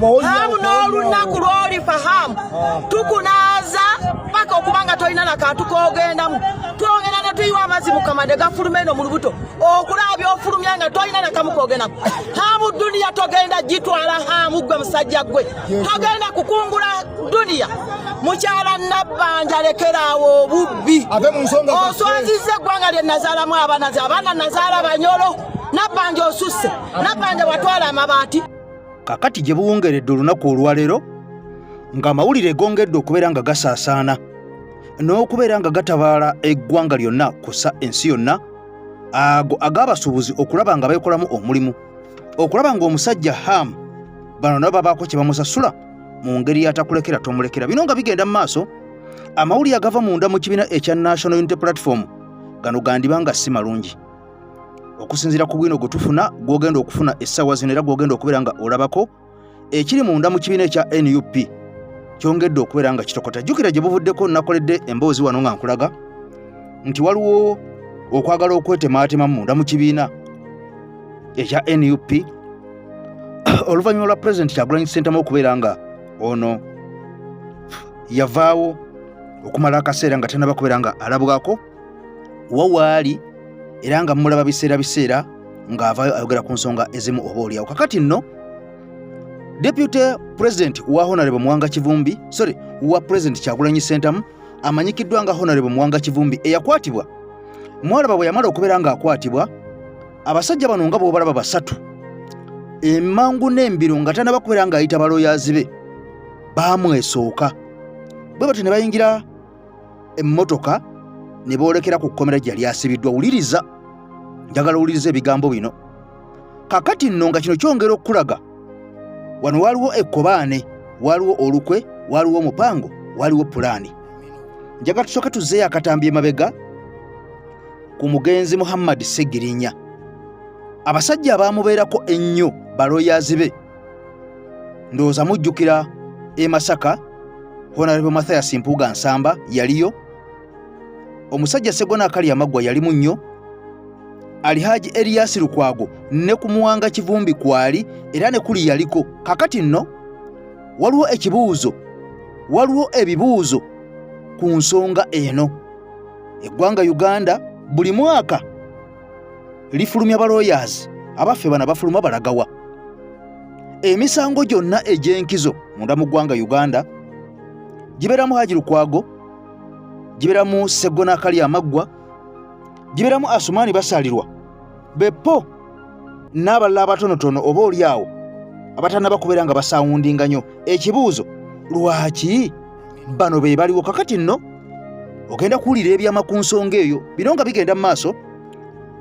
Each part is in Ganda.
hamu n'olunaku lw'olifa hamu tukunaaza paka okubanga tolina nakantu kogendamu twogenda ne tuyiwa amazzi mu kamande gafuluma eno mu lubuto okulaba by'ofulumya nga tolina nakamu kogendamu hamu duniya togenda gitwala hamu gwe musajja gwe togenda kukungula duniya mukyala Nabbanja lekeraawo obubbi oswazizza eggwanga lye nazaalamu abaana nazaala Banyolo Nabbanja osusse Nabbanja watwala amabaati. Kakati gye buwongeredde olunaku olwaleero ng'amawulire gongedde okubeera nga gasaasaana n'okubeera nga gatabaala eggwanga lyonna kussa ensi yonna ago ag'abasuubuzi okulaba nga beekolamu omulimu okulaba ng'omusajja Hamu bano nabo babaako kye bamusasula mu ngeri yatakulekera tomulekera. Bino nga bigenda mu maaso amawulire agava munda mu kibiina ekya National Unity Platform gano gandiba nga si malungi okusinziira ku bwino gwe tufuna gw'ogenda okufuna essaawa zino era gw'ogenda okubeera nga olabako ekiri munda mu kibiina ekya NUP kyongedde okubeera nga kitokota. Jjukira gye buvuddeko nakoledde emboozi wano nga nkulaga nti waliwo okwagala okwetemaatema munda mu kibiina ekya NUP oluvannyuma lwa President Kyagulanyi Ssentamu okubeera nga ono yavaawo okumala akaseera nga tanaba kubeera nga alabwako wawaali era nga mulaba biseera ng'avaayo ayogera ku nsonga ezimu oba oliawo. Kakati nno Deputy President wa Honorable Mwanga Kivumbi wa President Kyagulanyi Ssentamu amanyikiddwa nga Honorable Mwanga Kivumbi eyakwatibwa mwalaba bwe yamala okubeera nga akwatibwa abasajja bano nga bw'obalaba basatu emmangu n'embiro nga tanaba kubeera nga ayita balooyazi be baamwesooka bwe batyo ne bayingira emmotoka ne boolekera ku kkomera gyali asibiddwa. Wuliriza, njagala owuliriza ebigambo bino. Kakati nno nga kino kyongera okulaga wano waliwo ekkobaane, waliwo olukwe, waliwo omupango, waliwo pulaani. Njagala tusooke tuzzeeyo akatambi emabega ku mugenzi Muhammad Ssegirinya. Abasajja abaamubeerako ennyo balooyazi be ndowooza mujjukira e Masaka Honorable Mathias Mpuuga Nsamba yaliyo, omusajja Sseggona Akali Amaggwa yalimu nnyo, Alhaji Elias Lukwago ne ku Mwanga Kivumbi kwali era ne kuli yaliko. Kakati nno waliwo ekibuuzo, waliwo ebibuuzo ku nsonga eno. Eggwanga Uganda buli mwaka lifulumya balooyazi abaffe bana bafuluma balagawa. Emisango gyonna egy'enkizo munda mu ggwanga Uganda gibeeramu Haji Lukwago, gibeeramu Sseggona Akali Amaggwa, gibeeramu Asumani Basalirwa, Beppo n'abalala abatonotono oba oliawo abatannaba kubeera nga basaawundinga nnyo. Ekibuuzo, lwaki bano be baliwo? Kakati nno ogenda kuwulira ebyama ku nsonga eyo. Bino nga bigenda mu maaso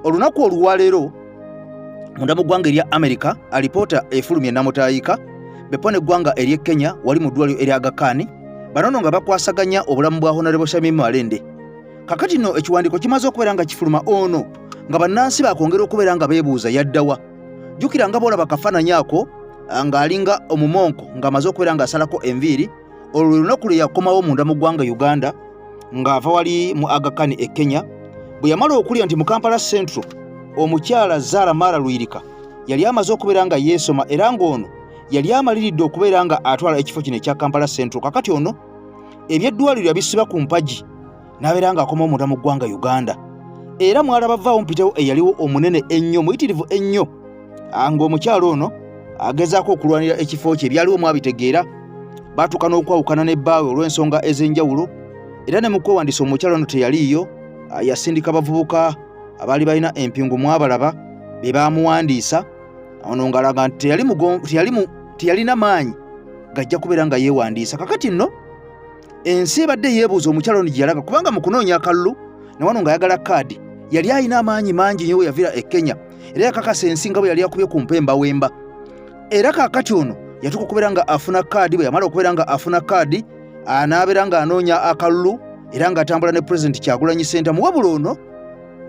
olunaku olwaleero munda mu ggwanga erya Amerika alipoota efulumye Namutayiika, Beppo n'eggwanga ery'e Kenya wali mu ddwaliro erya Aga Khan banono nga bakwasaganya obulamu bwa Honorable Shamim Malende. Kakati nno ekiwandiiko kimaze okubeera nga kifuluma ono nga bannansi bakwongera okubeera nga beebuuza yaddawa. Jjukira nga boolaba kafaananyi ako ng'alinga omumonko ng'amaze okubeera ng'asalako enviiri olwo lunaku lwe yakomawo munda mu ggwanga Uganda ng'ava wali mu Aga Khan e Kenya. Bwe yamala okulya nti mu Kampala Central omukyala Zara Mara Lwirika yali amaze okubeera nga yeesoma era ng'ono yali amaliridde okubeera nga atwala ekifo kino ekya Kampala Central. Kakati ono ebyeddwaliro yabisiba ku mpagi n'abeera ng'akomawo munda mu ggwanga Uganda. Era mwalaba vaawo mpitewo eyaliwo omunene ennyo muyitirivu ennyo ng'omukyalo ono agezaako okulwanira ekifo kye. Byaliwo mwabitegeera baatuuka n'okwawukana n'ebbaawe olw'ensonga ez'enjawulo era ne mu kwewandiisa omukyalo ono teyaliiyo. Yasindika bavubuka abaali balina empingu mwabalaba be baamuwandiisa ono ng'alaga nti teyalina maanyi gajja kubeera nga yeewandiisa. Kakati nno ensi ebadde yeebuuza omukyalo ono gye yalaga kubanga mu kunoonya akalulu ne wano ng'ayagala kaadi yali alina amaanyi mangi nnyo we yaviira e Kenya era yakakasa ensi nga bwe yali akubye ku mpembawemba. Era kaakati ono yatuuka okubeera nga afuna kaadi. Bwe yamala okubeera nga afuna kaadi n'abeera ng'anoonya akalulu era ng'atambula ne President Kyagulanyi Ssentamu. Wabula ono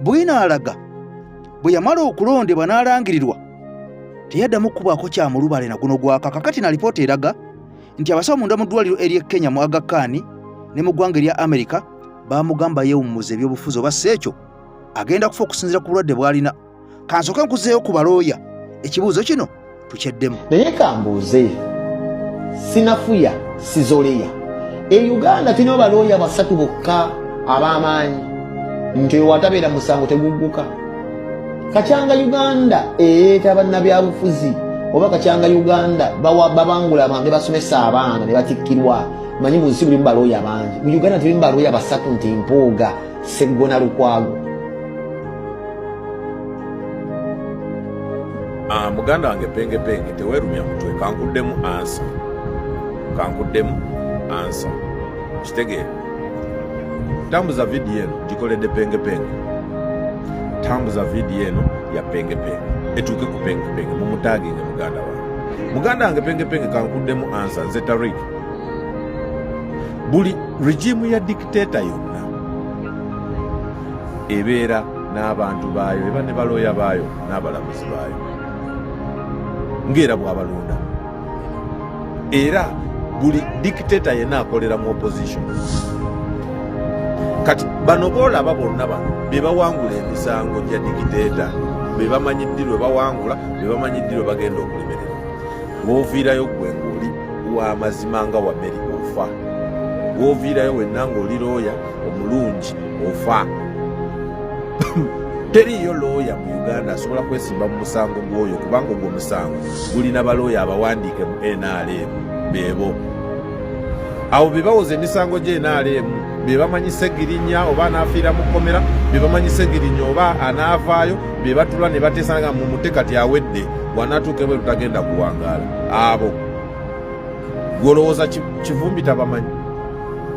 bw'inaalaga bwe yamala okulondebwa n'alangirirwa teyaddamu kubaako kyamulubale na guno gwaka. Kakati na lipoota eraga nti abasawo munda mu ddwaliro ery'e Kenya mu Aga Khan ne mu ggwanga erya Amerika baamugamba yeewummuza ebyobufuzi oba si ekyo agenda kufa okusinziira ku bulwadde bw'alina. Kansooke nkuzeeyo ku balooya ekibuuzo kino tukyeddemu. Naye kambuuze sinafuya sizoleya. Uganda tulina balooya basatu bokka ab'amaanyi nti watabeera musango tegugguka. Kakyanga Uganda ereeta bannabyabufuzi oba kakyanga Uganda babangula abantu ne basomesa abaana ne batikkirwa. Manyi mu nsi mulimu balooya bangi. Mu Uganda tulimu balooya basatu nti Mpooga, Sseggona, Lukwago. Muganda wange penge teweerumya mutwe kankuddemu ansa kitegeera. Tambuza vidiyo eno gikoledde penge tambuza vidiyo eno ya penge etuuke ku penge mumutaaginge muganda wange penge kankuddemu ansa. Nze Tariq, buli regimu ya dictator yonna ebeera n'abantu baayo eba ne balooya baayo n'abalamuzi baayo ng'era bw'abalonda. Era buli dictator yenna akolera mu opposition. Kati bano boolaba bonna bano be bawangula emisango gya dictator, be bamanyiddire bawangula, be bamanyiddire bagenda okulemerera. Wooviirayo gwe ng'oli w'amazima nga Wameri ofa. Wooviirayo wenna ng'oli looya omulungi ofa. Teriyo looya mu Uganda asobola kwesimba mu musango gw'oyo kubanga ogwo musango gulina balooya abawandiike mu NRM beebo. Awo be bawoza emisango gy'NRM be bamanyisa Girinnya oba anaafiira mu kkomera, be bamanyisa Girinnya oba anaavaayo, be batula ne bateesanga mu mute kati awedde bw'anaatuuka bwe tutagenda kuwangaala. Abo gw'olowooza Kivumbi tabamanyi?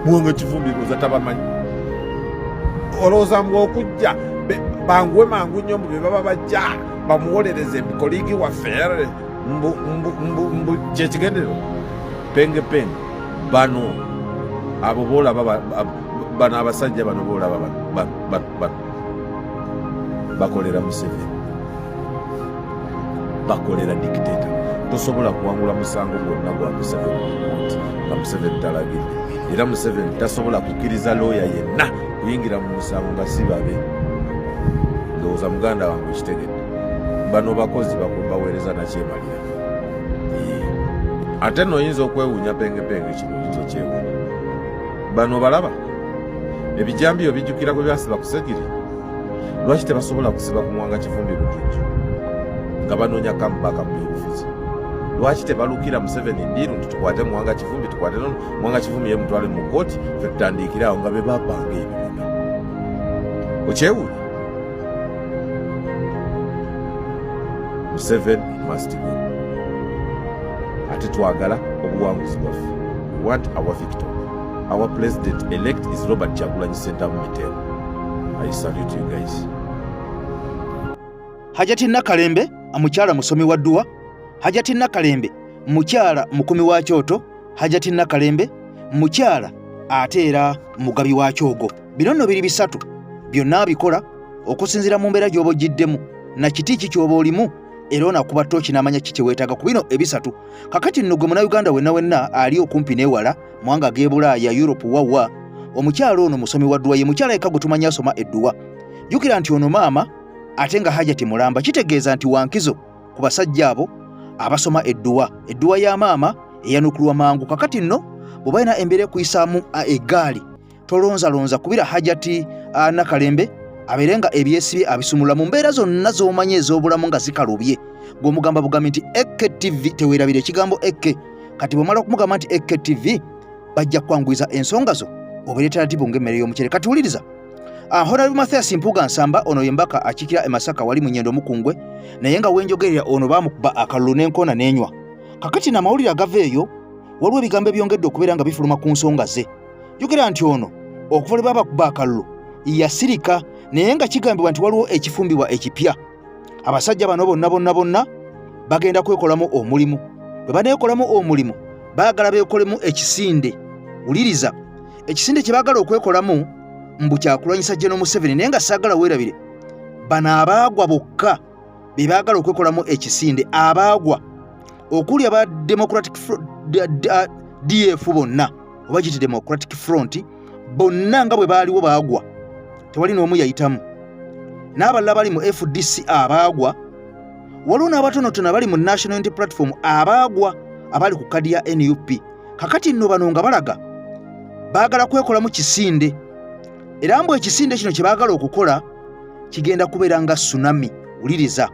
Muwonge Kivumbi lowooza tabamanyi? Olowooza mbu okujja banguwe mangu nnyo mu bye baba bajja bamuwolereze koligi waffe mbu kyekigenderero penge bano abo boolaba bano abasajja bano boolaba bakolera Museveni, bakolera dictator. Tosobola kuwangula musango gwonna gwa Museveni nga Museveni talagidde, era Museveni tasobola kukkiriza looya yenna kuyingira mu musango nga si babe. Ndowooza muganda wange kitegedde bano bakozi baweereza nakyemalira. Ate nno oyinza okwewuunya penge kino oyinza okyewuunya. Bano balaba ebijambiyo bijjukira kwe byasiba ku Segiri. Lwaki tebasobola kusiba ku Mwanga Kivumbi Lutujju nga banoonya kamubaka mu byobufuzi? Lwaki tebalukira Museveni ddiiru nti tukwate Mwanga Kivumbi, tukwate nono Mwanga Kivumbi ye mutwale mu kkooti ffe tutandikire awo nga be bapanga ebyo byonna? Okyewuunya? Museveni must go. Ate twagala obuwanguzi bwaffe. We want our victor. Our president-elect is Robert Kyagulanyi Ssentamu Mitero. I salute you guys. Hajati Nakalembe, omukyala musomi wa dduwa. Hajati Nakalembe, mukyala mukumi wa kyoto. Hajati Nakalembe, mukyala ate era mugabi wa kyogo. Bino nno biri bisatu byonna bikola okusinziira mu mbeera gy'oba ogiddemu na kiti ki ky'oba olimu era onakuba ttooki n'amanya ki kye weetaaga ku bino ebisatu. Kakati nno gwe Munnayuganda wenna ali okumpi n'ewala mwanga g'Ebulaaya Europe wawa, omukyala ono musomi wa dduwa, ye mukyala yekka gwe tumanyi asoma edduwa. Jjukira nti ono maama ate nga Hajati mulamba, kitegeeza nti wankizo ku basajja abo abasoma edduwa. Edduwa ya maama eyanukulwa mangu. Kakati nno bw'oba olina embeera ekuyisaamu eggaali tolonzalonza kubira Hajati Nakalembe abeere nga ebyesibye abisumula mu mbeera zonna z'omanyi ez'obulamu nga zikalubye. Gw'omugamba bugambi nti Eke TV teweerabira ekigambo Eke. Kati bw'omala okumugamba nti Eke TV bajja kwanguyiza ensonga zo obeeretera tibu ng'emmere y'omukere. Kati wuliriza, Honorable Mathias Mpuuga Nsamba ono yembaka akikira e Masaka wali mu Nnyendo Mukungwe, naye nga wenjogerera ono baamukuba akalulu n'enkoona n'enywa. Kakati n'amawulire agava eyo waliwo ebigambo ebyongedde okubeera nga bifuluma ku nsonga ze. Jjukira nti ono okuva lwe baabakuba akalulu yasirika, naye nga kigambibwa nti waliwo ekifumbibwa ekipya. Abasajja bano bonna bagenda kwekolamu omulimu. Bwe baneekolamu omulimu baagala beekolemu ekisinde. Wuliriza, ekisinde kye baagala okwekolamu mbu kyakulwanyisa General Museveni, naye nga saagala weerabire bano abaagwa bokka be baagala okwekolamu ekisinde. Abaagwa okuli aba Democratic DF bonna oba giti Democratic Front bonna nga bwe baaliwo baagwa, tewali n'omu yayitamu. N'abalala bali mu FDC abaagwa, waliwo n'abatonotono bali mu National Unity Platform abaagwa. abali ku kadi ya NUP. Kakati nno bano nga balaga baagala kwekolamu kisinde, era mbu ekisinde kino kye baagala okukola kigenda kubeera nga tsunami. Wuliriza,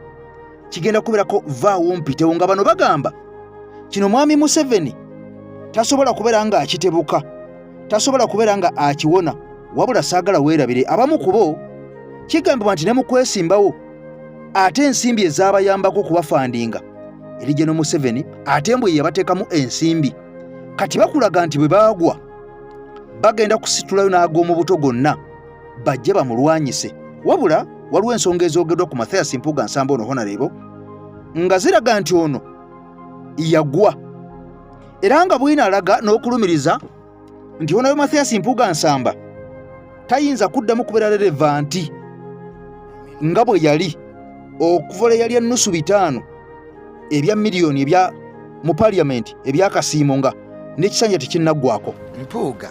kigenda kubeerako vaawo mpitewo, nga bano bagamba kino mwami Museveni tasobola kubeera nga akitebuka, tasobola kubeera nga akiwona, wabula saagala weerabire. Abamu ku bo kigambibwa nti ne mu kwesimbawo ate ensimbi ezaabayambako kubafandinga eri General Museveni ate mbwe yabateekamu ensimbi. Kati bakulaga nti bwe baagwa bagenda kusitulayo n'ag'omu buto gonna bajje bamulwanyise. Wabula waliwo ensonga ezoogeddwa ku Mathias Mpuuga Nsamba ono Honorable nga ziraga nti ono yagwa, era nga bwina alaga n'okulumiriza nti Honorable Mathias Mpuuga Nsamba tayinza kuddamu kubeera relevanti nga bwe yali okuva yali ennusu 5 ebya miliyoni ebya mu parliament ebyakasiimo nga n'ekisanja tekinnaggwako. Mpuuga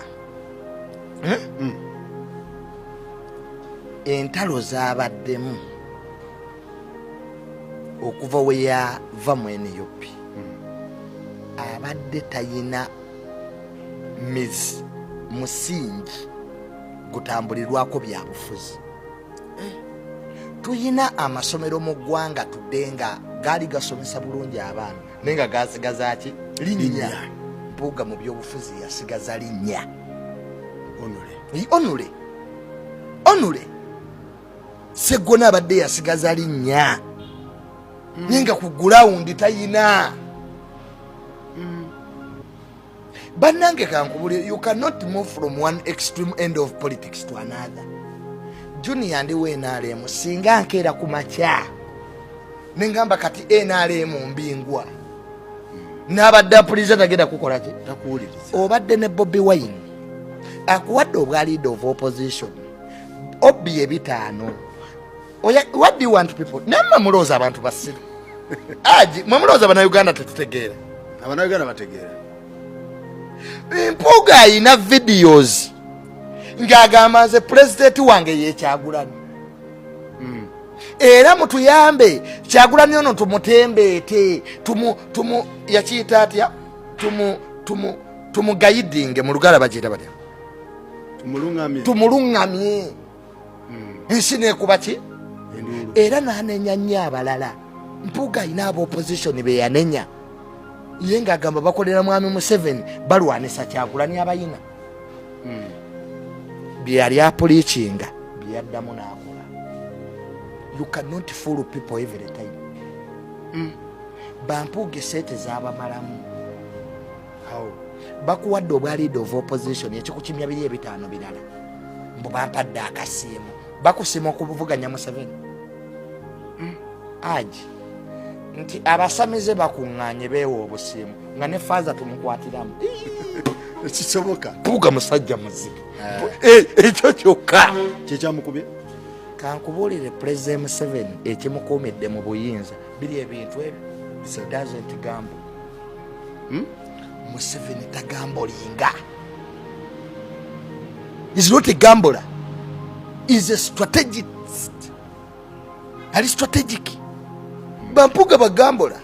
entalo zaabaddemu okuva we yava mu NUP abadde tayina musingi gutambulirwako byabufuzi. Tuyina amasomero mu ggwanga tudde nga gaali gasomesa bulungi abaana naye nga gasigaza ki linnya. Mpuuga mu byobufuzi yasigaza linnya. Onule Seggona abadde yasigaza linnya naye nga ku gulawundi tayina. Bannange kankubulire, you cannot move from one extreme end of politics to another. Junior ndi NRM singa nkeera ku makya nengamba kati NRM mbingwa n'abadde apuliza tagenda kukola ki takuwuliriza. Obadde ne Bobi Wine akuwadde obwa leader of opposition obbi ebitaano. What do you want people? Namma mulooza abantu basiru aji mwe mulooza Bannayuganda tetutegeera. Abannayuganda bategeera. Mpuuga ayina videos ng'agamba nze president wange ye Kyagulanyi. Era mutuyambe Kyagulanyi ono tumutembeete yakiyita atya tumugayidinge mu Lugala bagiyita batya tumulungamye ensi neekuba ki. Era n'anenya nnyo abalala. Mpuuga ayina aba opposition be yanenya ye ng'agamba bakolera mwami Museveni balwanisa Kyagulanyi abayina byali apuliikinga byaddamu n'akola. You cannot fool people every time. Bampuuga esente zaabamalamu. Bakuwadde obwa leader of opposition ekikukimya 250 birala mbu bampadde akasiimu bakusima okuvuganya Museveni. Aji nti abasamize bakuŋŋaanye beewa obusiimu nga ne faaza tumukwatiramu. Kisoboka. Mpuuga musajja muziki ekyo kyokka kyekyamukubye. Kankubuulire President Museveni ekimukuumidde mu buyinza biri ebintu ebyo. It doesn't gamble. Museveni tagambolinga. He's not a gambler. He's a strategist. Ali strategic. Bampuuga bagambula.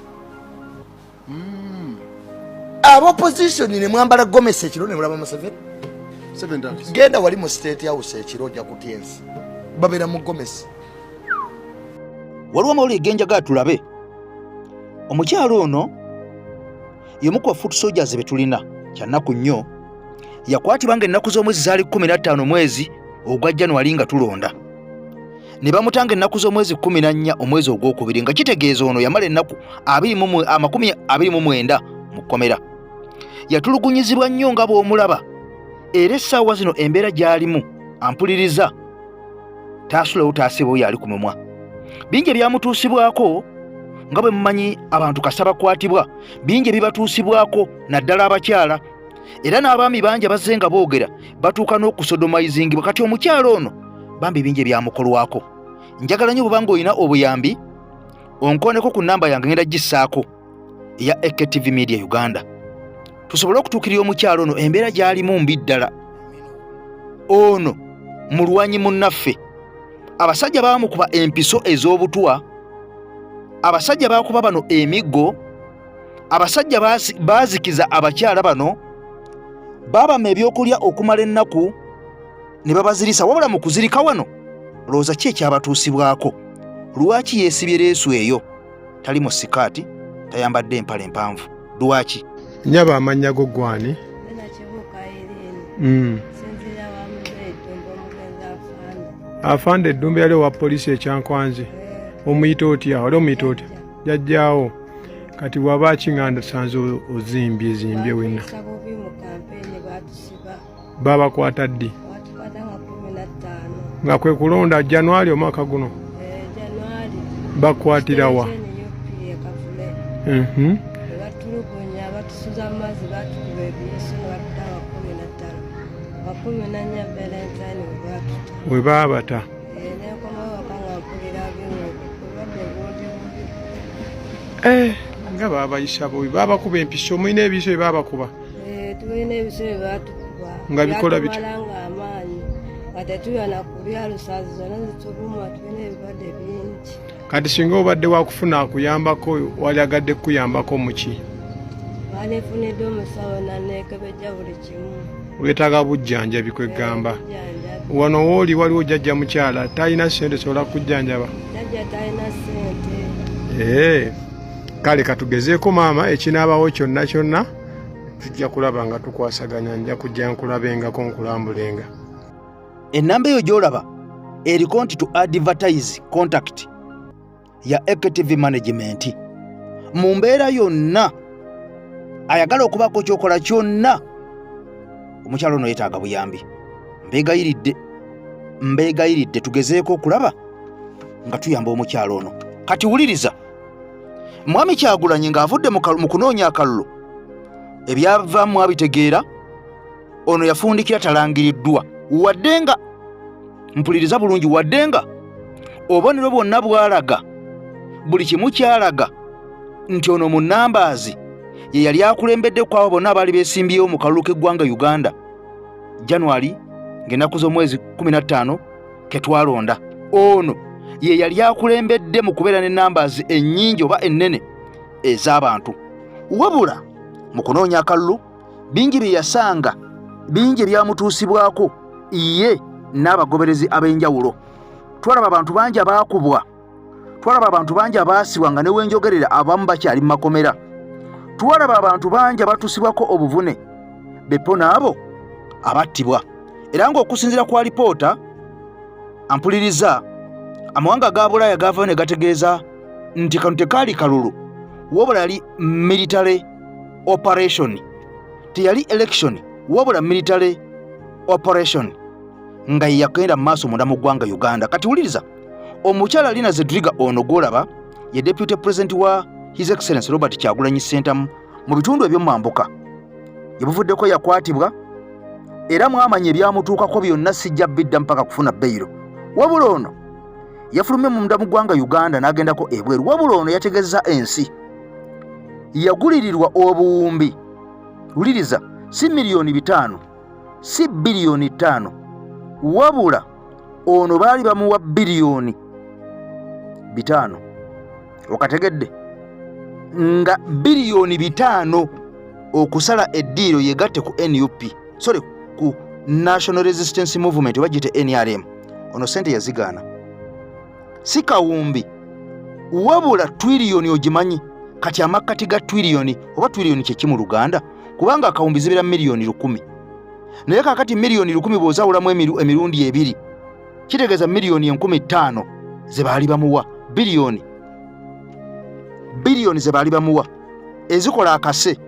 Abo opposition ne mwambala Gomez ekiro ne mulaba Museveni. Genda wali mu State House ekiro ojja kutyensi. Babeera mu Gomez. Waliwo amawulire genja gatulabe. Omukyalo ono y'omu ku foot soldiers be tulina kyannaku nnyo yakwatibwa ng'ennaku z'omwezi zaali 15 mwezi ogwa January nga tulonda. Ne bamutanga ennaku z'omwezi 14 omwezi ogwokubiri nga kitegeeza ono yamala ennaku 29 mu kkomera. Yatulugunyizibwa nnyo nga bw'omulaba era essaawa zino embeera gy'alimu ampuliriza taasulawo taasibwa yali ku mumwa. Bingi ebyamutuusibwako nga bwe mumanyi abantu kasa bakwatibwa bingi ebibatuusibwako naddala abakyala era n'abaami bangi abazze nga boogera batuuka n'okusodomizingibwa. Kati omukyalo ono bambi bingi ebyamukolwako. Njagala nnyo bw'obanga olina obuyambi onkoneko ku nnamba yange ngenda gissaako eya AKTV Media Uganda tusobole okutuukirira omukyalo ono embeera gy'alimu mbi ddala. Ono mulwanyi munnaffe. Abasajja baamukuba empiso ez'obutwa, abasajja baakuba bano emiggo, abasajja baazikiza abakyala bano baabama ebyokulya okumala ennaku ne babazirisa. Wabula mu kuzirika wano lowooza ki ekyabatuusibwako? Lwaki yeesibye leesu eyo? Tali mu sikaati, tayambadde empale empanvu. Lwaki? Nyaba amannya go gwani? Afande Eddumbe yali wa poliisi ekyankwanzi. Omuyita otya? Wali omuyita otya? Jajjaawo. Kati waba akinganda sanze ozimbye wenna. Babakwata ddi? Nga kwe kulonda Januari omwaka guno? Bakwatira wa? We baabata. Nga baabayisa bubi, baabakuba empiso. Mulina ebiso bye baabakuba? Tulina ebiso bye baatukuba. Nga bikola bityo? Batumalanga amaanyi. Kati tuyana kulya lusazi zonna zituluma, tulina ebirwadde bingi. Kati singa obadde wakufuna akuyambako, waliagadde kukuyambako mu ki? Banefunidde omusawo nanneekebejja buli kimu. Weetaaga bujjanjabi kwegamba. Wano wooli waliwo jjajja mukyala talina ssente sobola kujjanjaba? Jjajja talina ssente. Kale katugezeeko maama, ekinaabawo kyonna tujja kulaba nga tukwasaganya, nja kujja nkulabengako nkulambulenga. Ennamba eyo gy'olaba eriko nti to advertise contact ya Equity Management. Mu mbeera yonna ayagala okubaako kyokola kyonna, omukyalo ono yeetaaga buyambi. Mbeegayiridde tugezeeko okulaba nga tuyamba omukyalo ono. Kati wuliriza, Mwami Kyagulanyi ng'avudde mu kunoonya akalulu, ebyavaamu abitegeera, ono yafundikira talangiriddwa. Waddenga, mpuliriza bulungi, waddenga obubonero bwonna bwalaga, buli kimu kyalaga nti ono mu nambaazi ye yali akulembedde ku abo bonna abaali beesimbyewo mu kalulu k'eggwanga Uganda January ng'ennaku z'omwezi 15 ke twalonda. Ono ye yali akulembedde mu kubeera n'ennambaazi ennyingi oba ennene ez'abantu. Wabula mu kunoonya akalulu bingi bye yasanga, bingi ebyamutuusibwako ye n'abagoberezi ab'enjawulo. Twalaba abantu bangi abaakubwa, twalaba abantu bangi abaasibwa nga ne wenjogerera abamu bakyali mu makomera. Twalaba abantu bangi abatuusibwako obuvune, beppo n'abo abattibwa. Era ng'okusinziira ku alipoota ampuliriza, amawanga ga Bulaaya gaavayo ne gategeeza nti kano tekaali kalulu, wabula yali military operation. Teyali election, wabula military operation, nga ye yagenda mu maaso munda mu ggwanga Uganda. Kati wuliriza, omukyala Lina Zedriga ono gw'olaba ye Deputy President wa His Excellency Robert Kyagulanyi Ssentamu mu bitundu eby'omumambuka. Ye buvuddeko yakwatibwa, era mwamanya ebyamutuukako byonna sijja bidda mpaka kufuna beyiro. Wabula ono yafulumye munda mu ggwanga Uganda n'agendako ebweru. Wabula ono yategezza ensi, yagulirirwa obuwumbi, wuliriza, si miliyoni 5, si biliyoni 5, wabula ono baali bamuwa biliyoni 5. Okategedde nga biliyoni 5 okusala eddiiro yegatte ku NUP, sorry, ku National Resistance Movement bagite NRM. Ono sente yazigaana, si kawumbi, wabula twiliyoni. Ogimanyi kati amakati ga twiliyoni oba twiliyoni kye mu Luganda? Kubanga akawumbi zibeera miliyoni 10, naye kakati miliyoni 10 bw'ozaawulamu emirundi ebiri kitegeeza miliyoni 15,000 ze baali bamuwa. Biliyoni ze baali bamuwa ezikola akase,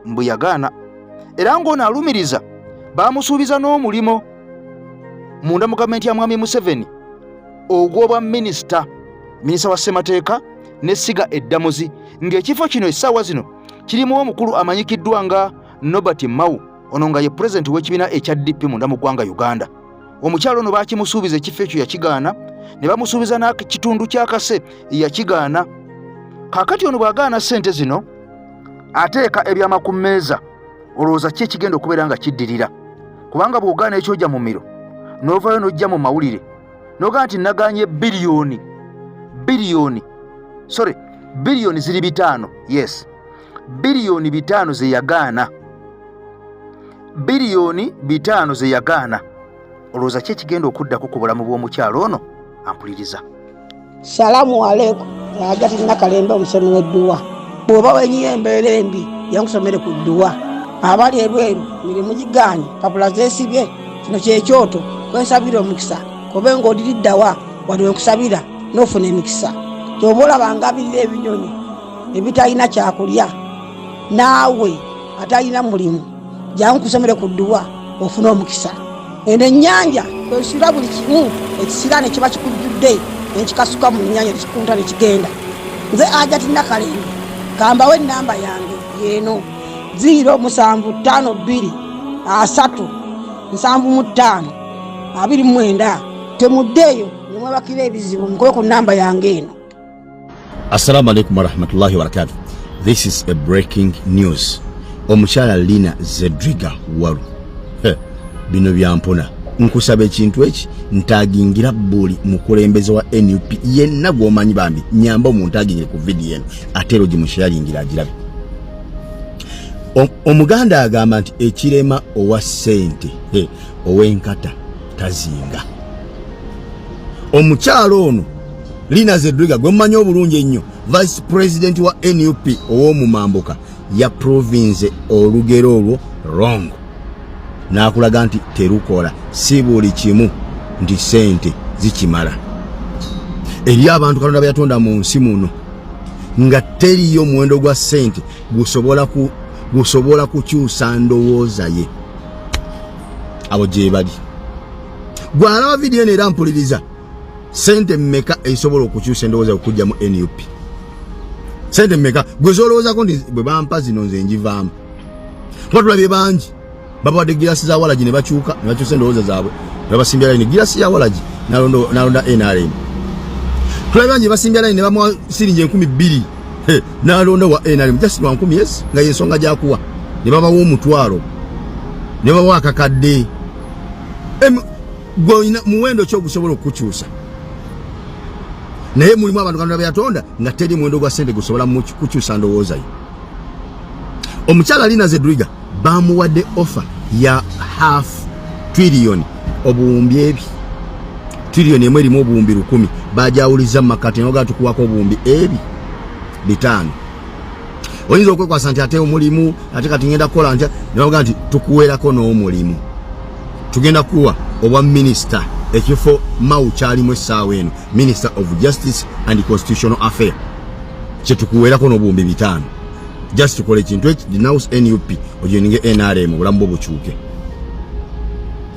mbu yagaana. Era ng'ono alumiriza, baamusuubiza n'omulimo munda mu gavumenti ya Mwami Museveni ogw'obwa minisita wa Ssemateeka n'essiga eddamuzi, ng'ekifo kino essaawa zino kirimu omukulu amanyikiddwa nga Nobert Mao, ono nga ye pulezidenti w'ekibiina ekya DP munda mu ggwanga Uganda. Omukyalo ono baakimusuubiza ekifo ekyo yakigaana, ne bamusuubiza n'ekitundu ky'akase yakigaana. Kaakati ono bw'agaana ssente zino ateeka ebyama ku mmeeza, olowooza ki ekigenda okubeera nga kiddirira? Kubanga bw'ogaana ekyojja mu miro n'ovaayo n'ojja mu mawulire n'ogaa nti nagaanye biliyoni ziri 5, yes, biliyoni 5 ze yagaana. Biliyoni 5 ze yagaana. Olowooza ki ekigenda okuddako ku bulamu bw'omukyalo ono? Ampuliriza. Salamu alaikum. Agati Nakalembe omusomi w'edduwa. Bw'oba wenyiye embeera embi yankusomere ku dduwa. Abali ebweru mirimu gigaanye papula zeesibye kino kyekyoto kwensabira omukisa kobe ng'odiriddawa wali wenkusabira n'ofuna emikisa. Ky'oba olabanga abirira ebinyonyi ebitalina kyakulya naawe atalina mulimu jangu kusomere ku dduwa ofuna omukisa. Eno ennyanja kwesira buli kimu ekisira ne kiba kikujjudde nekikasuka mu nnyanja nekikunta nekigenda. Nze Agati Nakalembe kambawo ennamba yange yeeno 075237529 temuddeeyo nemwebakira ebizibu mukoye ku nnamba yange eno. Assalamu alaikum warahmatullahi wabarakatuh. This is a breaking news. Omukyala Lina Zedriga Walu. Bino byampona. Nkusaba ekintu eki ntagingira buli mukulembeze wa NUP yenna gw'omanyi bambi nyamba omuntu agingire ku video eno atero gimusharingira agirabe. Omuganda agamba nti ekirema owa ssente owenkata tazinga. Omukyalo ono Lina Zedriga gw'omanyi obulungi ennyo Vice President wa NUP ow'omumambuka ya province olugero olwo wrong. Nakulaga nti terukola si buli kimu nti ssente zikimala. Eri abantu Katonda byatonda mu nsi muno nga teriyo muwendo gwa ssente gusobola kukyusa ndowooza ye. Abo gye bali. Gwalaba video era mpuliriza ssente mmeka esobola okukyusa endowooza okujja mu NUP. Ssente mmeka gwe zolowooza nti bwe bampa zino nze njivaamu. Twatulabye bangi babawadde girasi za Walagi ne bakyusa endowooza zaabwe babasimbya layini girasi ya Walagi nalonda NRM. Tulabye bangi basimbya layini ne bamuwa siringi 2,000 nalonda wa NRM just 1,000 yes nga yensonga gyakuwa ne babawa omutwalo ne babawa akakadde. Goina muwendo kyo gusobola okukyusa. Naye mulimu abantu Katonda byatonda nga teri muwendo gwa ssente gusobola kukyusa ndowooza ye. Omukyala Lina Zedriga bamuwadde offer ya half trillion obuwumbi ebi trillion emwe erimu obuwumbi 10 bajawuliza makati noga tukuwako obuwumbi ebi 5. Oyinza okwekwasa nti ate omulimu ate kati ngenda kukola nti naga nti tukuwerako n'omulimu tugenda kuwa obwa minister ekifo mau kyalimu essaawa eno Minister of Justice and Constitutional Affairs kyetukuwerako n'obuwumbi 5 just tukole ekintu eki denounce NUP ojeninge NRM obulamu bwo bukyuke.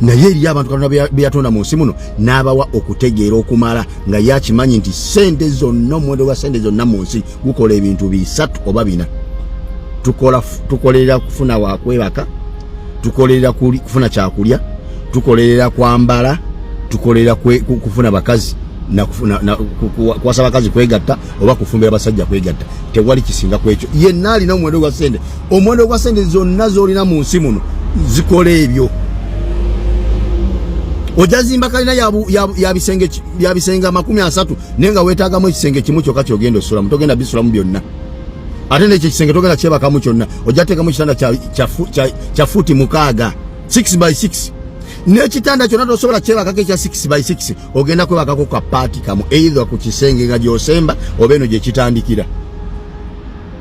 Naye eri abantu Katonda byatonda mu nsi muno n'abawa okutegeera okumala nga yakimanyi nti ssente zonna omuwendo gwa ssente zonna mu nsi gukola ebintu 3 oba 4. Tukolerera kufuna wakwebaka, tukolerera kufuna kyakulya, tukolerera kwambala, tukolerera kufuna bakazi na kuwasa bakazi kwegatta oba kufumbira basajja kwegatta. Tewali kisinga kwekyo. Yenna alina omuwendo gwa ssente. Omuwendo gwa ssente zonna z'olina mu nsi muno zikola ebyo. Ojazimba kalina ya bisenga 30 nenga wetaagamu ekisenge kimu kyokka kyogenda osulamu togenda bisulamu byonna. Ate n'ekyo ekisenge togenda kyebakamu kyonna ojateekamu ekitanda kya futi 6 6x6 n'ekitanda kyonna tosobola kyebakako ekya 6x6 ogenda kwebakako ka paati kamu either ku kisenge nga gy'osemba oba eno gye kitandikira.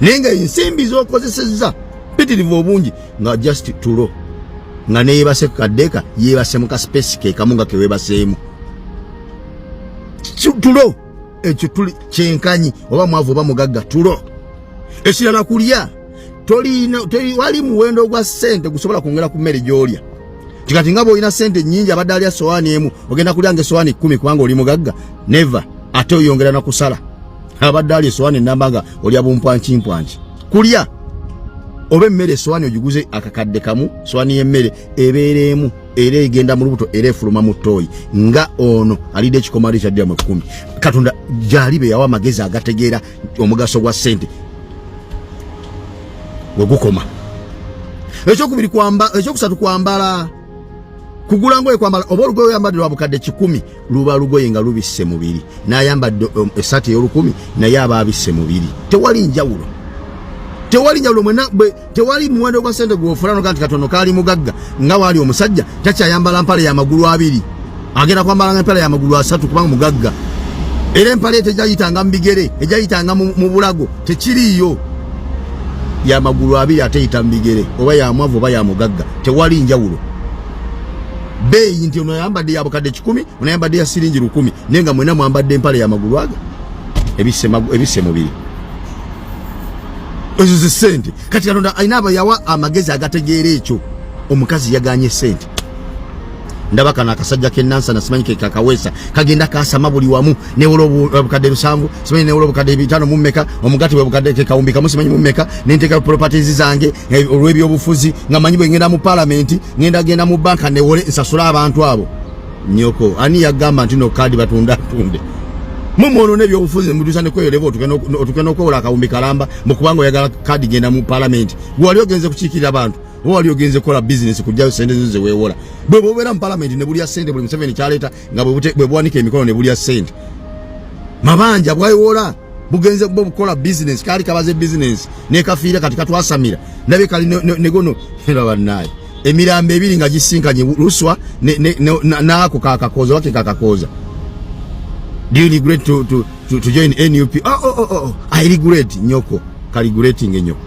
Naye nga ensimbi z'okozesezza mpitirivu obungi nga just tulo nga neeyebase ku kaddeeka yeebase mu kaspace ke kamu nga keweebaseemu tulo ekyo tuli kyenkanyi oba mwavu oba mugagga tulo. Ekirala kulya wali muwendo gwa ssente gusobola kwongera ku mmere gy'olya. Kikati nga bw'olina ssente nnyingi abadde alya sowaani emu ogenda kulyanga essowaani 10 kubanga oli mugagga never ate oyongera na kusala abadde alya essowaani ennamba nga olya bumpwankimpwanki kulya oba emmere essowaani ogiguze akakadde kamu sowaani y'emmere ebeereemu era egenda mu lubuto era efuluma mu ttooyi nga ono alidde ekikomali kyaddira mu 10. Katonda gyali be yawa amagezi agategeera omugaso gwa ssente we gukoma. Ekyokusatu kwambala kugula ngoye kwambala oba olugoye oyambadde lwa bukadde 10 luba lugoye nga lubisse mubiri n'ayambadde essati ey'olukumi naye aba abisse mubiri. Tewali njawulo tewali njawulo mwena tewali muwendo gwa sente gw'ofulano kanti katono kali mugagga nga wali omusajja takyayambala mpale ya magulu abiri agenda kwambala empale ya magulu asatu kubanga mugagga era empale tejayitanga mu bigere ejayitanga mu bulago tekiriyo ya magulu abiri ateyita mu bigere oba ya mwavu oba ya mugagga tewali njawulo beeyi nti ono yambadde ya bukadde 10 ono yambadde ya siringi 10 nenga mwena mwambadde empale ya magulu aga ebisse mubiri ezo ze sente kati Katonda ayina yawa amagezi agategeera ekyo omukazi yaganye sente ndaba kana akasajja k'ennansa nasimanyi ke kakawesa kagenda kasama buli wamu ne obukadde 7 simanyi ne obukadde 5 mu mmeka omugati we bukadde ke kawumbika musimanyi mu mmeka nenteka properties zange olw'ebyobufuzi nga manyi bwe ngenda mu parliament genda mu banka ne wole nsasula abantu abo nyoko ani yagamba nti no kadi batunda tunde mumono nebyobufuzi mudusa ne kwelevo tukeno kola akawumbika lamba mukubanga oyagala kadi genda mu parliament gwali ogenze kukiikirira abantu wali ogenze kola business kujja sente zize wewola bwe bobera mu parliament ne buli ya sente buli Museveni kyaleta nga bwe bwanika emikono ne buli ya sente mabanja bwayiwola bugenze bwo bukola business kali kabaze business ne kafiira kati katwasamira nabe kali ne gono era banaye emirambe ebiri nga gisinkanye luswa naako kakakoza wake kakakoza. Do you regret to join NUP? I regret nyoko regretting nyoko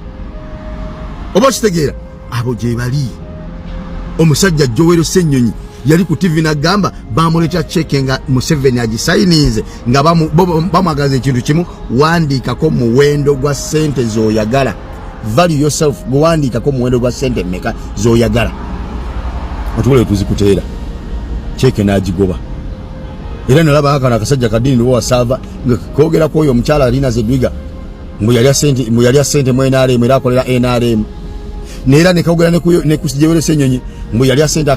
oba kitegeera abo gye bali omusajja Joel Ssenyonyi yali ku TV nagamba bamuleta cheke nga Museveni agisainize nga bamwagaza ekintu kimu wandikako muwendo gwa sente zoyagala value yourself wandikako muwendo gwa sente meka zoyagala otule tuzikuteera cheke nagigoba era nalaba akana akasajja kadini ndo wasava kogera ko oyo omukyala alina zedwiga mbu yali sente mu NRM era akolera NRM nera nekogera ne kusijewele Ssenyonyi mbu yali sente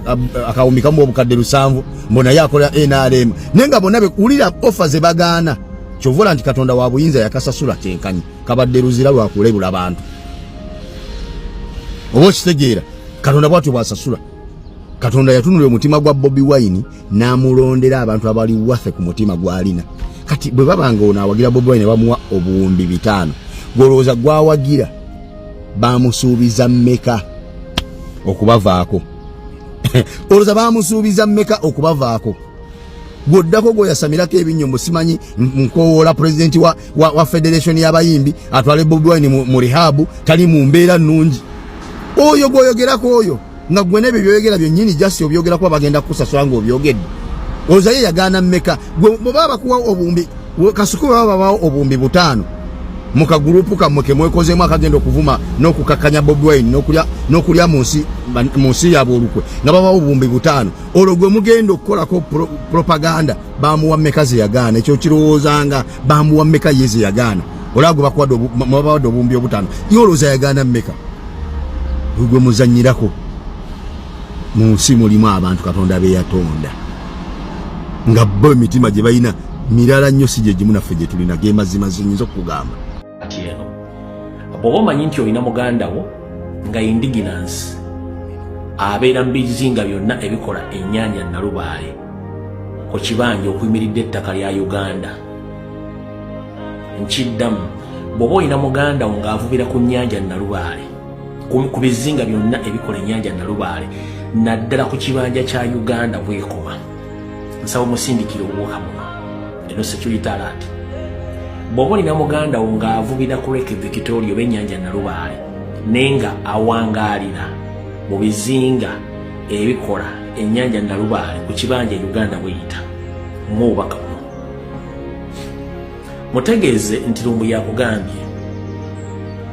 akawumbika mu obukadde 7 mbona yakolera NRM nenga bonabe ulira offer ze bagana kyovula nti Katonda wa buyinza yakasasula kyenkanyi kabadde ruzira lwa kulebula abantu obo kitegeera Katonda bwatu bwasasula Katonda yatunula omutima gwa Bobi Wine namulondera abantu abali wafe ku mutima gwalina kati bwe babanga ona awagira Bobi Wine bamuwa obuwumbi 5 goloza gwawagira bamusuubiza mmeka okubavaako oloza bamusuubiza mmeka okubavaako gwoddako gwo yasamirako ebinyombo simanyi nkowoola president wa federation y'abayimbi atwale Bobi Wine mu rehab tali mu mbeera nnungi oyo gwoyogerako oyo nga gwe nebyo byoyogera byonnyini jasi obyogera kuba bagenda kusasula nga obyogedde oza ye yagaana mmeka gwe baba kuwa obumbi kasuku baba bawo obumbi 5 muka gurupu kamwe kemwekozemu akagenda okuvuma n'okukakanya Bobi Wine n'okulya munsi yabo olukwe nga baba obumbi 5 olwo gwe mugenda okukolako propaganda bamuwa mmeka ze yagaana ekyo kirowoozanga bamuwa mmeka ye ze yagaana olagwe bakuwadde obumbi 5 yolooza yagaana mmeka gwe muzannyirako munsi mulimu abantu Katonda be yatonda nga bo emitima gye balina mirala nnyo si gye gimu naffe gye tulina ge mazima zinyinza okugamba eno bw'oba omanyi nti olina muganda wo nga indigenance abeera mu bizinga byonna ebikola ennyanja Nalubaale ku kibanja okuyimiridde ettaka lya Uganda nkiddamu bw'oba olina muganda wo ng'avubira ku nnyanja Nalubaale ku bizinga byonna ebikola ennyanja Nalubaale naddala ku kibanja kya Uganda bwekoma nsaba musindikire obuwuka buno eno security alert bw'oba olina muganda wo ng'avubira ku Lake Victoria oba ennyanja Nalubaale nenga awangaalira mu bizinga ebikola ennyanja Nalubaale ku kibanja Uganda bweyita muubaka buno mutegeeze nti Lumbu yakugambye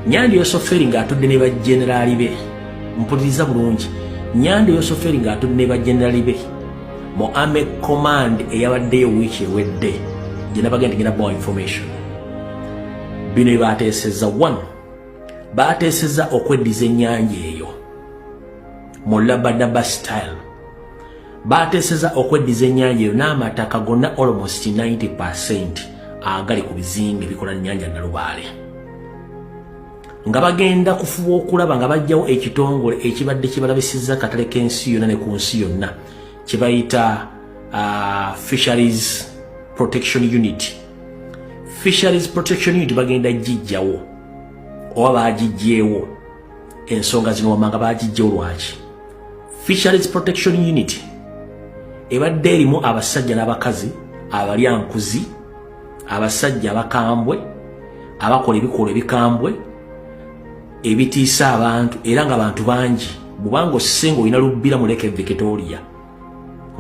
Nyandi Yosoferi ng'atudde ne bajjeneraali be mpuliriza bulungi Nyandi Yosoferi ng'atudde ne bajjeneraali be mu Army Command eyabaddeyo wiiki ewedde gye nabagenda ngenda bawa information bino baateesezza 1 baateesezza okweddiza ennyanja eyo mu Labadaba style baateesezza okweddiza ennyanja eyo n'amataka gonna almost 90% agali ku bizinga ebikola ennyanja Nalubaale nga bagenda kufuba okulaba nga bajjawo ekitongole ekibadde kibalabisizza katale k'ensi yonna ne ku nsi yonna kibayita Fisheries Protection Unit. Fisheries Protection Unit bagenda jijjawo oba bagijjeewo ensonga zino wamanga bagijjeewo lwaki. Fisheries Protection Unit ebadde erimu abasajja n'abakazi abalyankuzi, abasajja abakambwe abakola ebikolwa ebikambwe ebitiisa abantu era nga abantu bangi. Bw'obanga osenga olina lubbira mu Lake Victoria,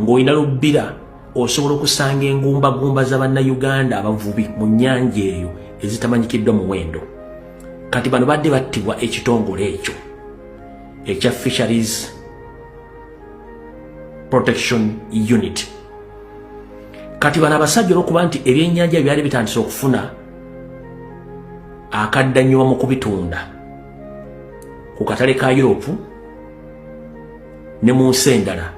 ng'olina lubbira osobola okusanga engumbagumba z'Abannayuganda abavubi mu nnyanja eyo ezitamanyikiddwa muwendo. Kati bano badde battibwa ekitongole ekyo ekya Fisheries Protection Unit. Kati bano abasajja olw'okuba nti ebyennyanja byali bitandise okufuna akaddanyuma mu kubitunda ku katale ka Europe ne mu nsi endala,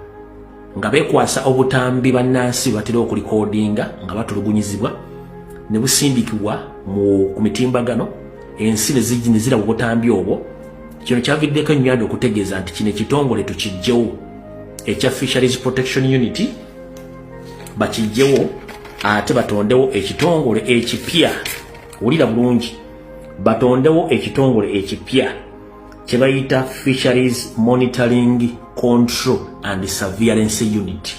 nga beekwasa obutambi bannansi batera okulikodinga nga batulugunyizibwa ne busindikibwa ku mitimbagano, ensi ne ziraba obutambi obwo. Kino kyaviddeko ennyanja okutegeeza nti kino ekitongole tukijjewo ekya Fisheries Protection Unit bakijjewo ate batondewo ekitongole ekipya. Wulira bulungi, batondewo ekitongole ekipya kye bayita Fisheries Monitoring, Control and Surveillance Unit.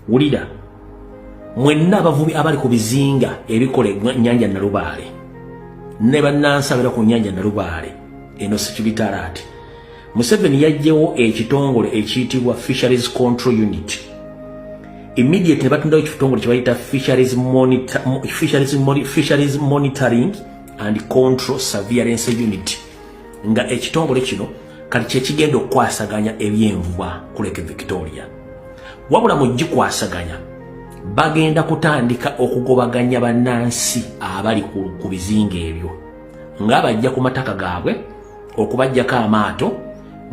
Wulira, mwenna abavubi abali ku bizinga ebikola ennyanja Nalubaale ne bannansi abeera ku nnyanja Nalubaale eno Security Alert, Museveni yaggyewo ekitongole ekiyitibwa Fisheries Control Unit. Immediately batondawo ekitongole kye bayita Fisheries Monitoring and Control Surveillance Unit, nga ekitongole kino kati kye kigenda okukwasaganya ebyenvuba ku Lake Victoria. Wabula mu gikwasaganya bagenda kutandika okugobaganya bannansi abali ku bizinga ebyo nga bajja ku mataka gaabwe okubajjako amaato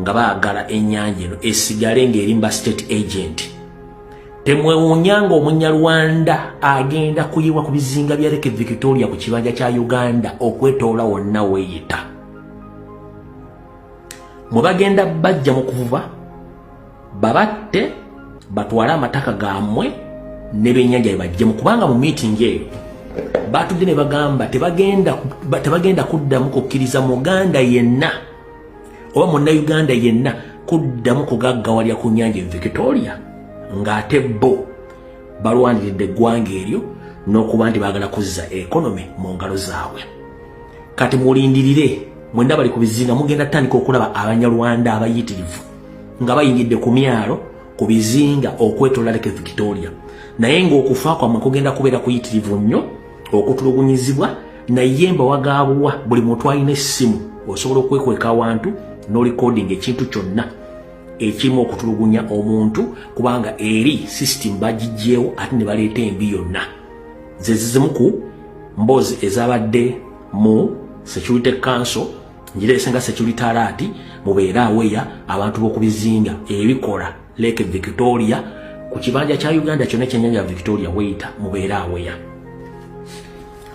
nga baagala ennyanja eno esigale ng'erimba state agent. Temwewuunyanga Omunyarwanda agenda kuyiwa ku bizinga bya Lake Victoria ku kibanja kya Uganda okwetoola wonna weeyita. Mwe bagenda bajja mu kuvuba babatte batwale amataka gammwe ne byennyanja bajjemu, kubanga mu meeting eyo batudde ne bagamba tebagenda kuddamu kukkiriza Muganda yenna oba Munnayuganda yenna kuddamu kugaggawalya ku nnyanja Victoria ng'ate bo balwaniridde eggwanga eryo n'okuba nti baagala kuzza economy mu ngalo zaabwe. Kati mulindirire, mwenna bali ku bizinga mugenda tandika okulaba Abanyarwanda abayitirivu nga bayingidde ku myalo ku bizinga okwetoola Lake Victoria, naye ng'okufa kwammwe kugenda kubeera kuyitirivu nnyo, okutulugunyizibwa naye mbawagaabwa buli muntu alina essimu osobola okwekweka awantu n'olikodinga ekintu kyonna ekirimu okutulugunya omuntu, kubanga eri system bagijjeewo ate ne baleeta embi yonna. Ze zimu ku mboozi ezabadde mu Security Council ngireesenga Security Alert mubeere aweya abantu b'oku bizinga ebikola Lake Victoria ku kibanja kya Uganda kyonna ekyennyanja Victoria weeyita mubeere aweya.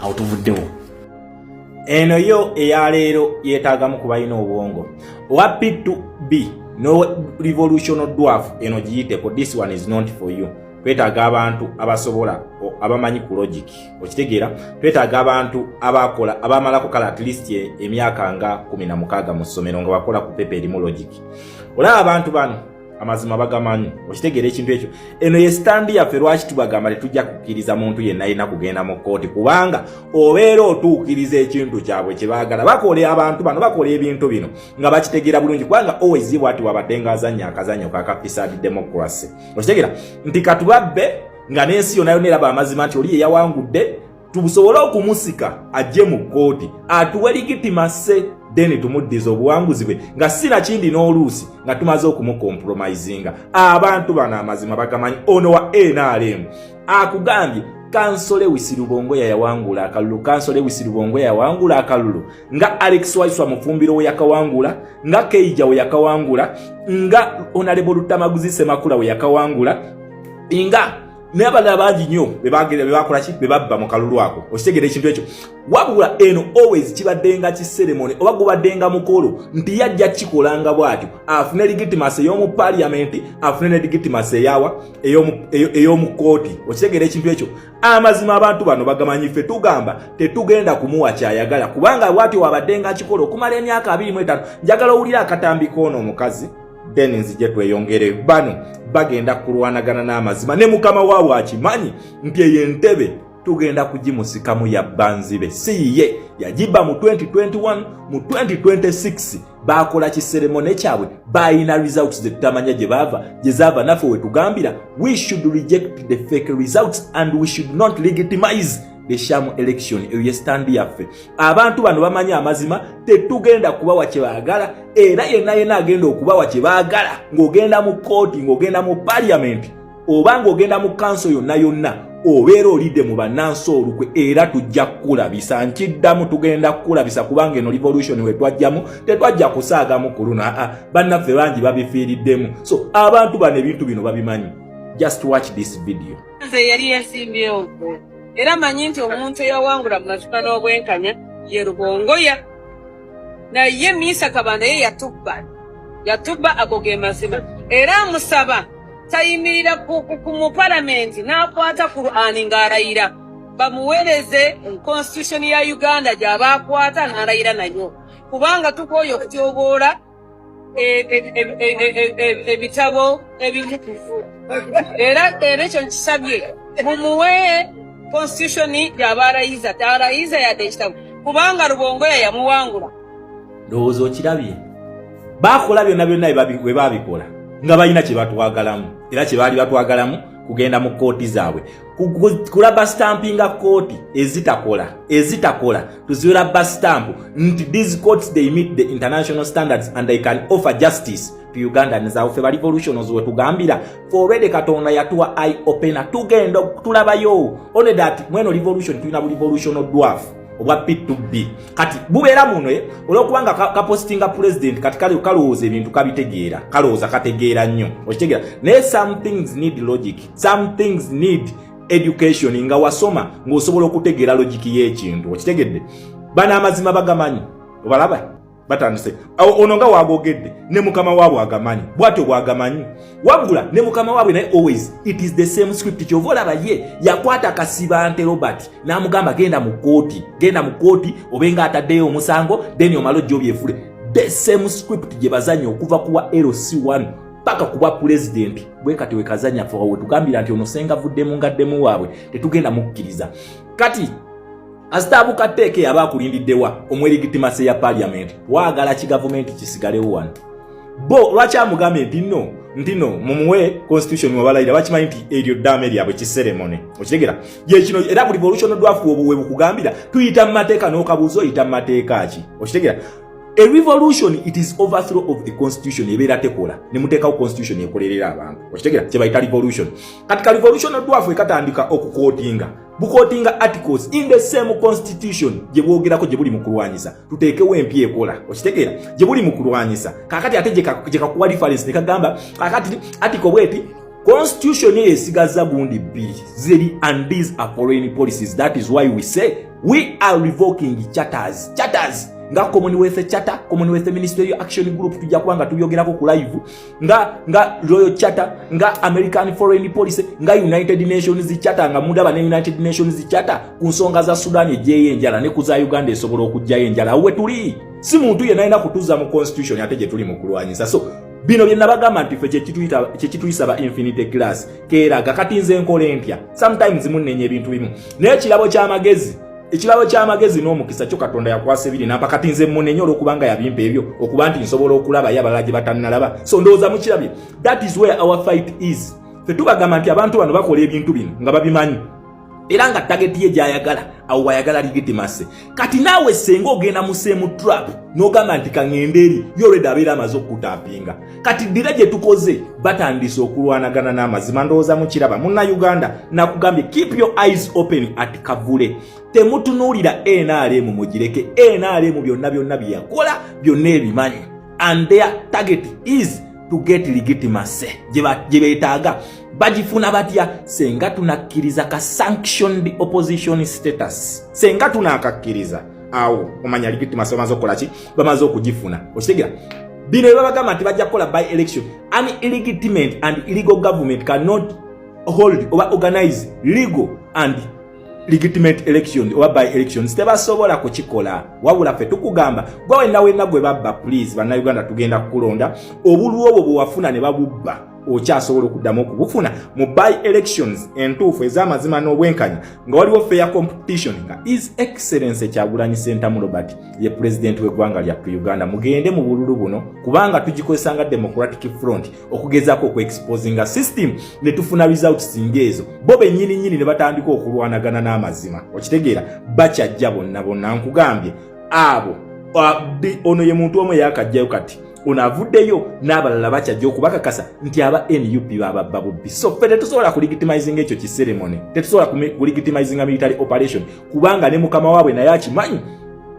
Awo tuvuddewo. Eno yo eyaleero yeetaagamu ku balina obwongo. Happy to be no revolution dwarf eno giyiteko. This one is not for you. Twetaaga abantu abasobola abamanyi ku logic. Okitegeera, twetaaga abantu abamala kukala at least emyaka nga 16 mu ssomero nga bakola ku pepa erimu logic. Olaba abantu bano amazima bagamanyi. Okitegeera ekintu ekyo. Eno ye stand yaffe lwaki tubagamba tetujja kukkiriza muntu yenna alina kugenda mu kkooti, kubanga obeera otuukiriza ekintu kyabwe kye baagala. Bakola abantu bano bakola ebintu bino nga bakitegeera bulungi, kubanga always bwati wabadde ng'azannya akazannyo kakapisadi democracy. Okitegeera nti katubabbe nga n'ensi yonna eraba amazima nti oli ye yawangudde, tubusobole okumusika ajje mu kkooti atuwe legitimase, then tumuddiza obuwanguzi bwe nga sina kindi n'oluusi nga tumaze okumukompromisinga. Abantu bano amazima bagamanyi. Ono wa NRM akugambye Kansole Wisirubongo yawangula akalulu, Kansole Wisirubongo yawangula akalulu, nga Alex Waiswa Mufumbiro we yakawangula, nga Keija we yakawangula, nga Honorable Lutamaguzi Semakula we yakawangula, nga n'abalala bangi nnyo bebakola ki bebabba mu kalulu ako okitegera ekintu ekyo wabula eno always kibaddenga kiseremone oba gubaddenga mukolo nti yajja kikolanga bw'atyo afune legitimacy ey'omu parliament afune ne legitimacy ey'omu kooti okitegera ekintu ekyo amazima abantu bano bagamanyi ffe tugamba tetugenda kumuwa kyayagala kubanga bw'atyo wabaddenga kikola okumala emyaka 25 njagala owulira akatambi k'ono omukazi then nzije tweyongere bano bagenda kulwanagana n'amazima ne mukama waabwe akimanyi nti eyo entebe tugenda kugimusikamu ya banzibe si ye yagiba mu 2021 mu 2026 bakola kiseremone kyabwe bayina results zetutamanya gye zaava naffe wetugambira we should reject the fake results and we should not legitimize the sham election eyo stand yaffe abantu bano bamanyi amazima tetugenda kubawa kye baagala era yenna agenda okubawa kye baagala ng'ogenda mu kooti ng'ogenda mu parliament oba ng'ogenda mu council yonna obeera olidde mu bannansi olukwe era tujja kukulabisa nkiddamu tugenda kukulabisa kubanga eno revolution wetwajjamu tetwajja kusaagamu ku luno bannaffe bangi babifiiriddemu so abantu bano ebintu bino babimanyi just watch this video nze yali yasimbyewo era manyi nti omuntu eyawangula mu mattuka n'obwenkanya ye Rubongoya naye Miisa Kabanda ye yatubba ago ge mazima era musaba tayimirira mu palamenti n'akwata Qur'ani ng'arayira bamuweereze constitution ya Uganda gy'abaakwata n'arayira nayo kubanga tukooye okutyoboola ebitabo ebimutufu era ekyo nkisabye mumuwe constitution y'abarayiza tarayiza yadde ekitabo kubanga Rubongoya yamuwangula ndowooza okirabye bakola byonna bwe babikola nga balina kye batwagalamu era kye baali batwagalamu kugenda mu kooti zaabwe kulaba stampinga kooti ezitakola tuziraba stamp nti these courts they meet the international standards and they can offer justice to Ugandans awufe ba revolutionals wetugambira for already Katonda yatuwa eye opener tugenda tulabayo only that mweno revolution tulina revolution dwarf obwa P2B kati bubeera muno olwokubanga kapostinga president kati kalowooza ebintu kabitegeera kalowooza kategeera nnyo okitegeera naye some things need logic some things need education nga wasoma ng'osobola okutegeera logic y'ekintu okitegedde bana amazima bagamanyi obalaba batandise ono nga wagogedde ne mukama waabwe agamanyi bwatyo bwagamanyi wabula ne mukama waabwe naye always it is the same script kyovolaba ye yakwata Kasiba ante Robert n'amugamba genda mu kooti obenga ataddeyo omusango then omalo gy'obyefule the same script gye bazanya okuva kuwa LC1 paka kuba president bwe kati we kazanya fo tugambira nti ono senga vuddemu ngaddemu waabwe tetugenda mukkiriza kati asitabu kateke abakulindiddewa omwelegitimacy ya parliament waagala ki government kisigalewo wano bo lwaki amugambe ntino mumuwe constitution wabalayira bakimanyi nti eryo ddame lyabwe kiseremone okitegera ye kino era mu revolution dwafu obuwe bukugambira tuyita mu mateeka n'okabuuza oyita mu mateeka ki okitegera a revolution it is overthrow of the constitution ebeera tekola ne muteekawo constitution ekolerera abantu okitegera kye bayita revolution katika revolution dwafu ekatandika okukootinga bukotinga articles in the same constitution gye bwogerako gye buli mu kulwanyisa tuteekewo empya ekola okitegeera gye buli mu kulwanyisa kakati ate gye kakuwa reference ne kagamba kakati article bweti constitution yesigaza gundi bbiri zeri and these are foreign policies that is why we say we are revoking charters nga Commonwealth Charter, Commonwealth Ministerial Action Group tujja kubanga tuyogerako ku live nga Royal Charter, nga American Foreign Policy, nga United Nations Charter, nga mundaba ne United Nations Charter ku nsonga za Sudan ejeeye enjala ne kuza Uganda esobola okujjayo enjala awe tuli si muntu yenna alina kutuza mu constitution ate gye tuli mu kulwanyisa so bino bye nabagamba nti ffe kyekituyisa ba infinite class keeraga kati nze nkola empya sometimes munnenya ebintu bimu naye ekirabo ky'amagezi n'omukisa kyo Katonda yakwasa ebiri namba kati nze munenye olwokubanga yabimpa ebyo okuba nti nsobola okulaba yabalala gye batannalaba so ndowooza mukirabye that is where our fight is ffe tubagamba nti abantu bano bakola ebintu bino nga babimanyi era nga target ye gyayagala awo wayagala legitimacy kati naawe senga ogenda mu same trap n'ogamba nti kaŋŋende eri yoredi abeera amaze okutapinga kati ddira gye tukoze batandise okulwanagana n'amazima ndowooza mukiraba munnayuganda nakugambye keep your eyes open at Kavule temutunuulira NRM mugireke NRM byonna bye yakola byonna ebimanyi and their target is to get legitimacy gye beetaaga bagifuna batya senga tunakkiriza ka sanctioned opposition status senga tunakakkiriza awo omanya legitimacy bamaze okukola ki bamaze okugifuna okitegera bino babagamba nti bajja kukola by election an illegitimate and illegal government cannot hold or organize legal and legitimate election or by elections tebasobola kukikola wabula ffe tukugamba gwe wenna gwe babba please bannayuganda tugenda kukulonda obululu obwo bwe wafuna ne babubba okyasobola okuddamu okubufuna mu by elections entuufu ez'amazima n'obwenkanya nga waliwo fair competition nga his excellence Kyagulanyi Ssentamu Robert ye president w'eggwanga lyaffe Uganda mugende mu bululu buno kubanga tugikozesa nga democratic front okugezaako okuexposinga system ne tufuna results singeezo bo bennyini ne batandika okulwanagana n'amazima okitegeera bakyajja bonna nkugambye abo ono ye muntu omu yakajjayo kati onavuddeyo n'abalala bakyajja okubakakasa nti aba NUP bababba bubbi so ffe tetusobola kulegitimizinga ekyo kiseremone tetusobola kulegitimizinga military operation kubanga ne mukama waabwe naye akimanyi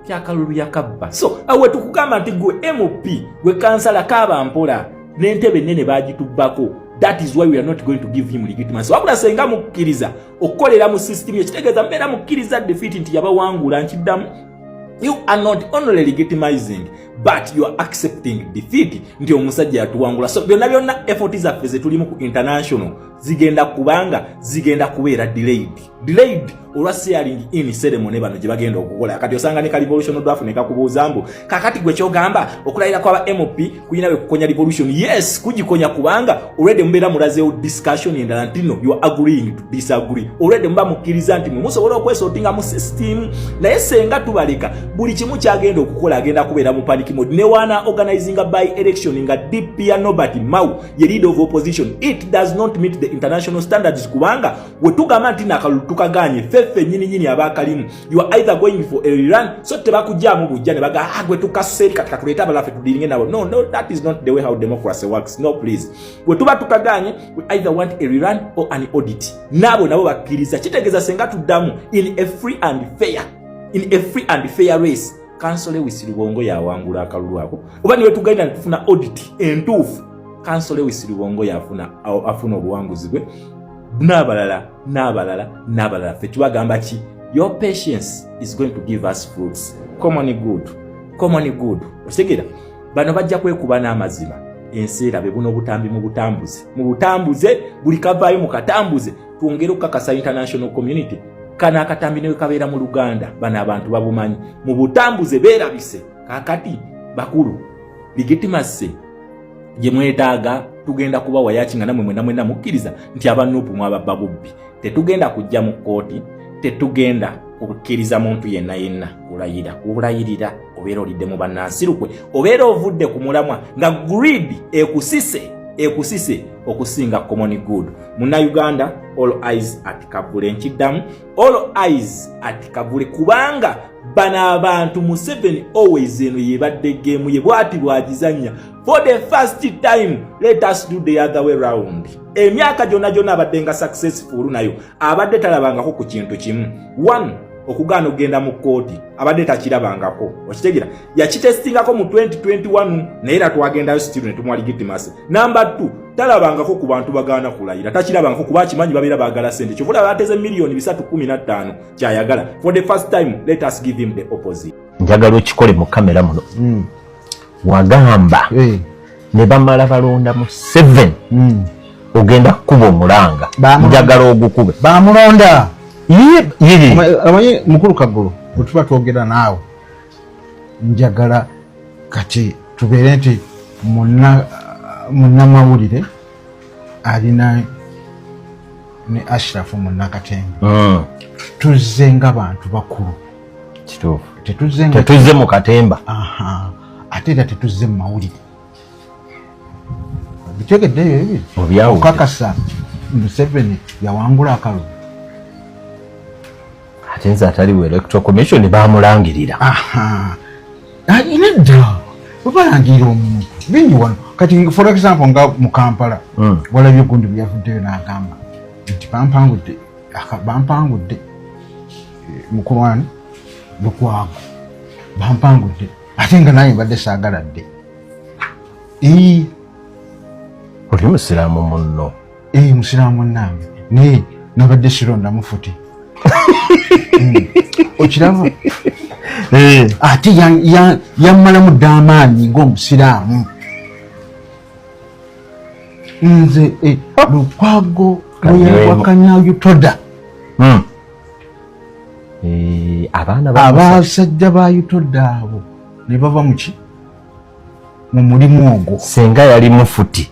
kyakalulu yakabba so awe tukugamba nti gwe MOP gwe kansala kaaba mpola n'entebe ennene bagitubbako that is why we are not going to give him legitimacy wabula senga mukkiriza okukolera mu system ekitegeeza mbeera mukkiriza defeat nti yabawangula nkiddamu you are not only legitimizing but you are accepting defeat nti omusajja yatuwangula so byonna effort zaffe zetulimu ku international zigenda kubeera delayed olwa sharing in ceremony bano gye bagenda okukola kati osanga ne ka revolution draft ne kakubuuza mbu kakati gwe kyogamba okulayira kw'aba MOP kuyina be kukonya revolution yes kugikonya kubanga already mbeera mulazeewo discussion endala ntino you are agreeing to disagree already mba mukkiriza nti musobola okwesortinga mu system naye senga tubaleka buli kimu kyagenda okukola agenda kubeera mu panic mode ne wana organizing a by election nga DP Nobert Mau ye leader of opposition it does not meet the international standards kubanga wetugamba nti nakalulu tukaganye feffe nyini abakalimu you are either going for a rerun so tebakujjamu bujja ne baga gwe tukaseri katika kuleta abalafe tudiringe nabo no that is not the way how democracy works no please wetuba tukaganye we either want a rerun or an audit nabo bakkiriza kitegeeza senga tuddamu in a free and fair race kansole Wisirubongo yawangula akalulu ako oba niwe tugenda tufuna audit entuufu kansole Wisirubongo afuna obuwanguzi bwe n'abalala ffe tubagamba ki your patience is going to give us fruits common good otegera bano bajja kwekuba n'amazima ensi erabe buno obutambi mu butambuze buli kavaayo mu katambuze twongere okukakasa international community kana akatambi newe kabeera mu Luganda bano abantu babumanyi mu butambuze beerabise kakati bakulu legitimacy gye mwetaaga tugenda kuba wayakinga namwe mwena mukkiriza nti abanupu mwababba bubbi tetugenda kujja mu kooti tetugenda kukkiriza muntu yenna kulayirira obeera olidde mu bannansi obeera ovudde ku mulamwa nga greed ekusise okusinga common good Munnayuganda all eyes at Kabule nkiddamu all eyes at Kabule kubanga bana abantu Museveni always eno yebadde game ye bwati bwagizanya for the first time let us do the other way round emyaka jona abadde nga successful nayo abadde talabangako ku kintu kimu one okugaana ogenda mu kooti abadde takirabangako okitegera yakitestingako mu 2021 naye era twagendayo still ne tumwa legitimacy number 2 talabangako ku bantu bagaana kulayira takirabangako kuba kimanyi babeera baagala sente kyovula bateze million 315 kyayagala for the first time let us give him the opposite njagala okikole mu kamera muno wagamba ne bamala balonda mu 7 ogenda kuba omulanga njagala ogukube bamulonda amanyi mukulu Kagulu bwetuba twogera naawe njagala kati tubeere nti munnamawulire alina ne Ashraf Munnakatemba tuzze ng'abantu bakulu kituufu tetuzze mu katemba ate era tetuzze mu mawulire bitegeddeyo ebyo okakasa Museveni yawangula akalulu atenza ataliwo electoral commission bamulangirira inedda babalangirira omuntu bingi wano kati for example nga mu Kampala walabye gundi byavuddeyo n'agamba nti bampangudde mukulwani Lukwago bampangudde ate nga naye mbadde saagaladde oli musiraamu munno. Musiraamu nange naye nabadde sironda mufuti. Okiraba ate yammalamu dda amaanyi ng'omusiraamu. Nze Lukwago lweyawakanya Utoda. Abasajja ba Utoda abo ne bava muki mu mulimu ogwo. Senga yali mufuti.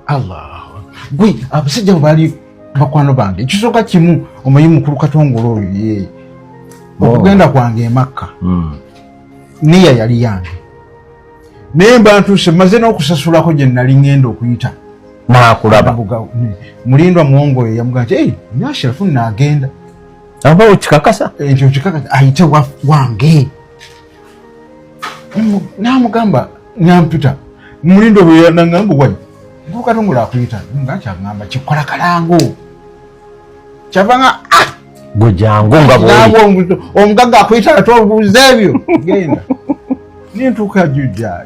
Allah gwe abasajja bali bakwano bange. Ekisooka kimu omuyi mukulu Katongolo oyo ye okugenda kwange e Makka niya yali yange naye mba ntuuse maze n'okusasulako gye nali ngenda okuyita n'akulaba. Mulindwa muwongo oyo yamugamba nti Ashrafu n'agenda. Aba okikakasa? Ekyo kikakasa ayite wange. N'amugamba Nyampita Mulindwa bwe nangamba wali Katongolo akuyita nga kyagamba kikola kalango kyavanga gwe jangu nga bwoli omugaga akuyita atobuuza ebyo genda nintuuka jjujja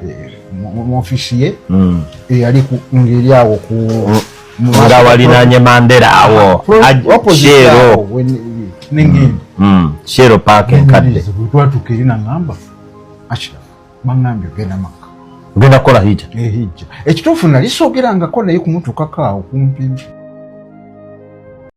mu ofisi ye eyali ngeri awo nga walinanye Mandela awo Shero nengenda Shero Park enkadde twatuuka eri nangamba Ashrafu bangambye ogenda Makka. Ogenda kukola hijja? Hijja ekituufu nali soogerangako naye kumutuukako awo kumpi.